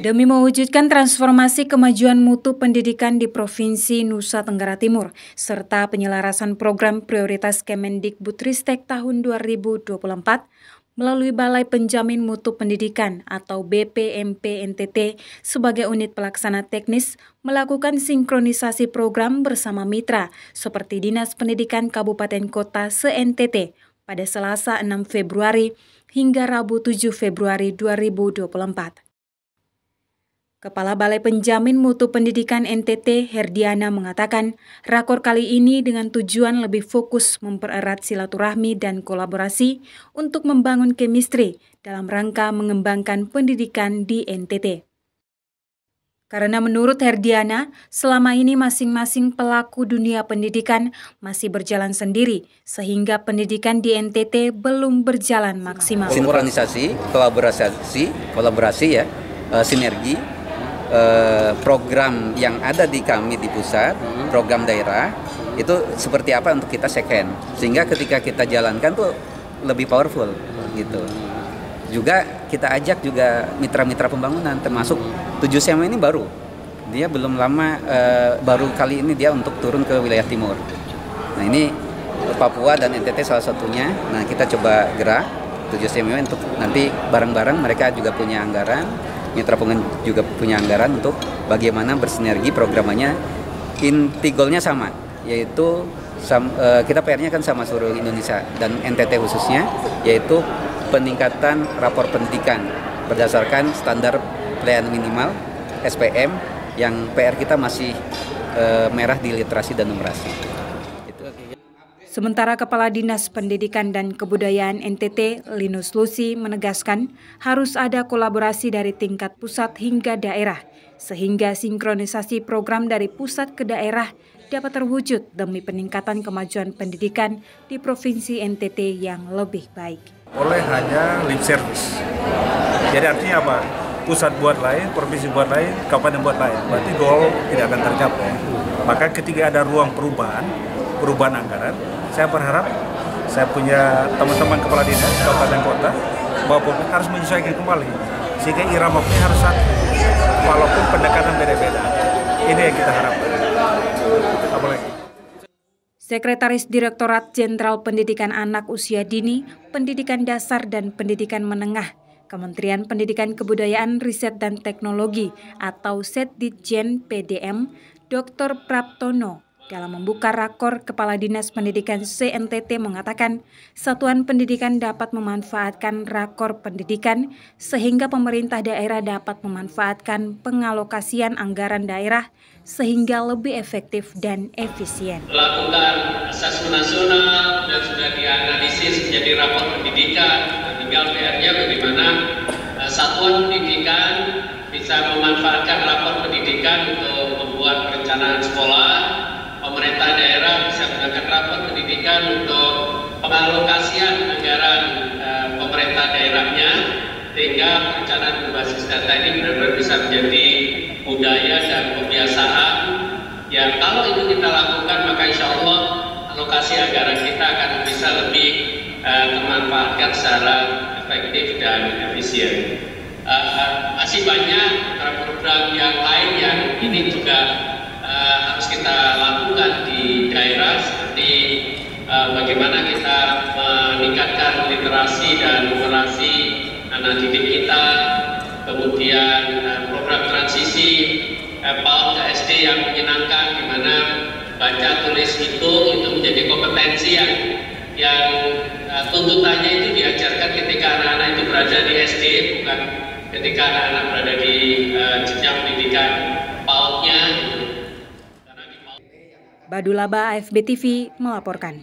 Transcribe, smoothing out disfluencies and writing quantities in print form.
Demi mewujudkan transformasi kemajuan mutu pendidikan di Provinsi Nusa Tenggara Timur, serta penyelarasan program prioritas Kemendikbudristek tahun 2024, melalui Balai Penjamin Mutu Pendidikan atau BPMP NTT sebagai unit pelaksana teknis melakukan sinkronisasi program bersama mitra seperti Dinas Pendidikan Kabupaten Kota se-NTT pada Selasa 6 Februari hingga Rabu 7 Februari 2024. Kepala Balai Penjamin Mutu Pendidikan NTT, Herdiana, mengatakan rakor kali ini dengan tujuan lebih fokus mempererat silaturahmi dan kolaborasi untuk membangun chemistry dalam rangka mengembangkan pendidikan di NTT. Karena menurut Herdiana, selama ini masing-masing pelaku dunia pendidikan masih berjalan sendiri, sehingga pendidikan di NTT belum berjalan maksimal. Sinkronisasi, kolaborasi ya, sinergi, program yang ada di kami di pusat, program daerah, itu seperti apa untuk kita second. Sehingga ketika kita jalankan tuh lebih powerful gitu. Juga kita ajak juga mitra-mitra pembangunan, termasuk 7 ini baru. Dia belum lama, baru kali ini dia untuk turun ke wilayah timur. Nah ini Papua dan NTT salah satunya. Nah kita coba gerak 7 untuk nanti bareng-bareng, mereka juga punya anggaran, mitra pengen juga punya anggaran untuk bagaimana bersinergi programnya. Inti goalnya sama, yaitu kita PR-nya kan sama seluruh Indonesia dan NTT khususnya, yaitu peningkatan rapor pendidikan berdasarkan standar pelayanan minimal SPM yang PR kita masih merah di literasi dan numerasi. Sementara Kepala Dinas Pendidikan dan Kebudayaan NTT, Linus Lusi, menegaskan harus ada kolaborasi dari tingkat pusat hingga daerah, sehingga sinkronisasi program dari pusat ke daerah dapat terwujud demi peningkatan kemajuan pendidikan di Provinsi NTT yang lebih baik. Oleh hanya lip service. Jadi artinya apa? Pusat buat lain, provinsi buat lain, kabupaten buat lain. Berarti goal tidak akan tercapai. Maka ketika ada ruang perubahan anggaran, saya berharap saya punya teman-teman kepala dinas kabupaten kota bahwa harus menyesuaikan kembali sehingga irama harus satu walaupun pendekatan beda-beda. Ini yang kita harapkan. Apalagi Sekretaris Direktorat Jenderal Pendidikan Anak Usia Dini, Pendidikan Dasar dan Pendidikan Menengah, Kementerian Pendidikan Kebudayaan Riset dan Teknologi atau Setditjen PDM, Dr. Praptono, dalam membuka rakor Kepala Dinas Pendidikan se-NTT mengatakan satuan pendidikan dapat memanfaatkan rakor pendidikan sehingga pemerintah daerah dapat memanfaatkan pengalokasian anggaran daerah sehingga lebih efektif dan efisien. Lakukan asesmen nasional dan sudah dianalisis menjadi rapor pendidikan. Tinggal PR-nya bagaimana satuan pendidikan bisa memanfaatkan rapor pendidikan untuk membuat perencanaan sekolah. Pemerintah daerah bisa menggunakan rapor pendidikan untuk pengalokasian anggaran pemerintah daerahnya, sehingga perencanaan berbasis data ini benar-benar bisa menjadi budaya dan kebiasaan. Ya, kalau itu kita lakukan, maka insya Allah alokasi anggaran kita akan bisa lebih termanfaatkan secara efektif dan efisien. Masih banyak program yang lain yang ini juga harus kita lakukan di daerah, seperti bagaimana kita meningkatkan literasi dan numerasi anak didik kita, kemudian program transisi PAUD ke SD yang menyenangkan, di mana baca tulis hitung itu menjadi kompetensi yang tuntutannya itu diajarkan ketika anak-anak itu berada di SD, bukan ketika anak-anak berada di jenjang pendidikan PAUD-nya. Badulaba AFB TV melaporkan.